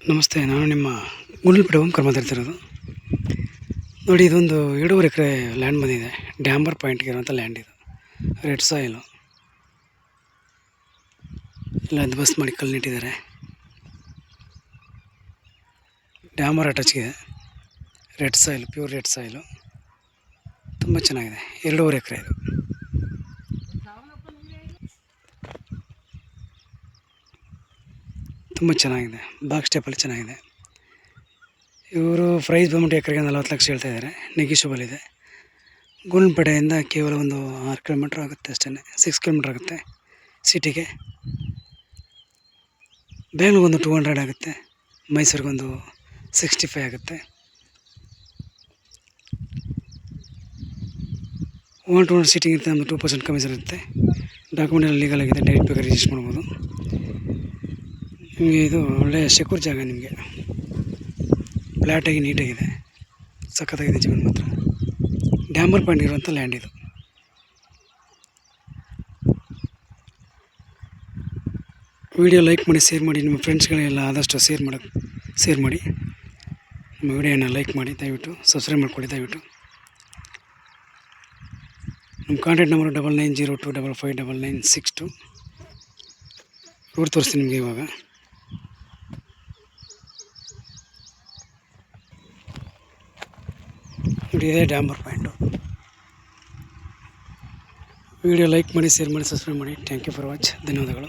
ನಮಸ್ತೆ, ನಾನು ನಿಮ್ಮ ಗುಂಡ್ಲುಪೇಟೆ ಓಂಕಾರ ಮಾತಾಡ್ತಿರೋದು. ನೋಡಿ, ಇದೊಂದು 2.5 ಎಕರೆ ಲ್ಯಾಂಡ್ ಬಂದಿದೆ. ಡ್ಯಾಂಬರ್ ಪಾಯಿಂಟ್ಗೆ ಇರುವಂಥ ಲ್ಯಾಂಡ್ ಇದು. ರೆಡ್ ಸಾಯಿಲು ಇಲ್ಲ ಬಸ್ ಮಾಡಿ ಕಲ್ಲಿಟ್ಟಿದ್ದಾರೆ. ಡ್ಯಾಂಬರ್ ಅಟ್ಯಾಚ್ಗಿದೆ. Red soil, pure red soil, ತುಂಬ ಚೆನ್ನಾಗಿದೆ. 2.5 ಎಕರೆ ಇದು. ತುಂಬ ಚೆನ್ನಾಗಿದೆ. ಬಾಕ್ಸ್ ಟೈಪಲ್ಲಿ ಚೆನ್ನಾಗಿದೆ. ಇವರು ಪ್ರೈಸ್ ಬಂದ್ಬಿಟ್ಟು ಎಕರೆಗೆ 40 ಲಕ್ಷ ಹೇಳ್ತಾ ಇದ್ದಾರೆ. ನೆಗಿಷಬಲ್ ಇದೆ. ಗುಂಡ್ಲುಪೇಟೆಯಿಂದ ಕೇವಲ ಒಂದು 6 ಕಿಲೋಮೀಟ್ರ್ ಆಗುತ್ತೆ ಅಷ್ಟೇ, 6 ಕಿಲೋಮೀಟ್ರ್ ಆಗುತ್ತೆ ಸಿಟಿಗೆ. ಬೆಂಗಳೂರಿಗೊಂದು 200 ಆಗುತ್ತೆ, ಮೈಸೂರಿಗೊಂದು 65 ಆಗುತ್ತೆ. 1 ಸಿಟಿಂಗ್ ಇರುತ್ತೆ, ನಮ್ಮದು 2% ಕಮಿಷನ್ ಇರುತ್ತೆ. ಡಾಕ್ಯುಮೆಂಟ್ ಎಲ್ಲ ಲೀಗಲ್ ಆಗಿದೆ, ಡೈರೆಕ್ಟ್ ಬೇಕಾದ್ರೆ ರಿಜಿಸ್ಟರ್ ಮಾಡ್ಬೋದು. ನಿಮಗೆ ಇದು ಒಳ್ಳೆಯ ಸೆಕ್ಯೂರ್ ಜಾಗ. ನಿಮಗೆ ಫ್ಲ್ಯಾಟಾಗಿ ನೀಟಾಗಿದೆ, ಸಖತ್ತಾಗಿದೆ ಜಮೀನು ಮಾತ್ರ. ಡ್ಯಾಂಬರ್ ಪಾಯಿಂಟ್ ಇರುವಂಥ ಲ್ಯಾಂಡ್ ಇದು. ವಿಡಿಯೋ ಲೈಕ್ ಮಾಡಿ, ಶೇರ್ ಮಾಡಿ, ನಿಮ್ಮ ಫ್ರೆಂಡ್ಸ್ಗಳೆಲ್ಲ ಆದಷ್ಟು ಶೇರ್ ಮಾಡಿ. ನಮ್ಮ ವಿಡಿಯೋನ ಲೈಕ್ ಮಾಡಿ, ದಯವಿಟ್ಟು ಸಬ್ಸ್ಕ್ರೈಬ್ ಮಾಡ್ಕೊಳ್ಳಿ ದಯವಿಟ್ಟು. ನಮ್ಮ ಕಾಂಟ್ಯಾಕ್ಟ್ ನಂಬರು 9902559962. ರೋಡ್ ತೋರಿಸ್ತೀನಿ ನಿಮಗೆ ಇವಾಗ. ನೋಡಿ, ಇದೇ ಡ್ಯಾಂಬರ್ ಪಾಯಿಂಟು. ವಿಡಿಯೋ ಲೈಕ್ ಮಾಡಿ, ಶೇರ್ ಮಾಡಿ, ಸಬ್ಸ್ಕ್ರೈಬ್ ಮಾಡಿ. Thank you for watch. ಧನ್ಯವಾದಗಳು.